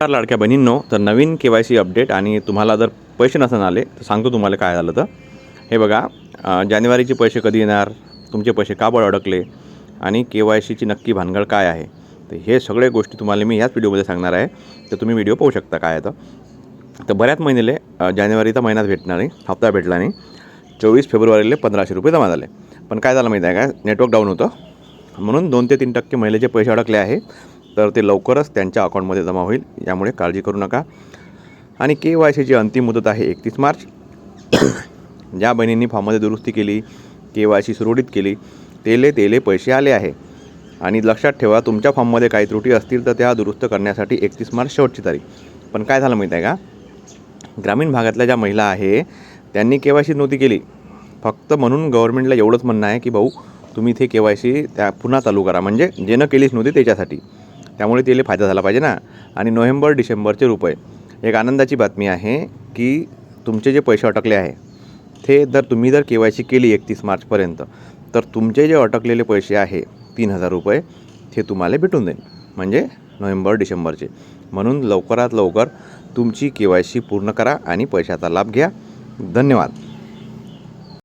लाडक्या बहिणींनो, तर नवीन KYC update आणि तुम्हाला जर पैसे नसन आले तर सांगतो तुम्हाला काय झालं. तर हे बघा, जानेवारीचे पैसे कधी येणार, तुमचे पैसे का बरं अडकले आणि KYCची नक्की भानगड काय आहे, तर हे सगळे गोष्टी तुम्हाला मी ह्याच व्हिडिओमध्ये सांगणार आहे. तर तुम्ही व्हिडिओ पाहू शकता काय आहे. तर बऱ्याच महिनेले जानेवारीचा महिनाच भेटणार नाही, हप्ता भेटला नाही. 24 फेब्रुवारीला 1500 रुपये जमा झाले. पण काय झालं माहिती आहे का, नेटवर्क डाऊन होतं म्हणून 2 ते 3% महिलेचे पैसे अडकले आहे. तर ते लवकरच त्यांच्या अकाउंटमध्ये जमा होईल, यामुळे काळजी करू नका. आणि KYCची अंतिम मुदत आहे 31 मार्च. ज्या बहिणींनी फॉर्ममध्ये दुरुस्ती केली, KYC सुरळीत केली, तेले पैसे आले आहे. आणि लक्षात ठेवा, तुमच्या फॉर्ममध्ये काही त्रुटी असतील तर त्या दुरुस्त करण्यासाठी 31 मार्च शेवटची तारीख. पण काय झालं माहीत आहे का, ग्रामीण भागातल्या ज्या महिला आहे त्यांनी KYC नव्हती केली. फक्त म्हणून गव्हर्नमेंटला एवढंच म्हणणं आहे की भाऊ, तुम्ही इथे KYC त्या पुन्हा चालू करा, म्हणजे ज्यानं केलीच नव्हती त्याच्यासाठी. त्यामुळे त्याला फायदा झाला पाहिजे ना. आणि नोव्हेंबर डिसेंबरचे रुपये, एक आनंदाची बातमी आहे की तुमचे जे पैसे अटकले आहे ते तुम्ही जर KYC केली 31 मार्चपर्यंत, तर तुमचे जे अटकलेले पैसे आहे 3000 रुपये ते तुम्हाला भेटून जाईल, म्हणजे नोव्हेंबर डिसेंबरचे. म्हणून लवकरात लवकर तुमची KYC पूर्ण करा आणि पैशाचा लाभ घ्या. धन्यवाद.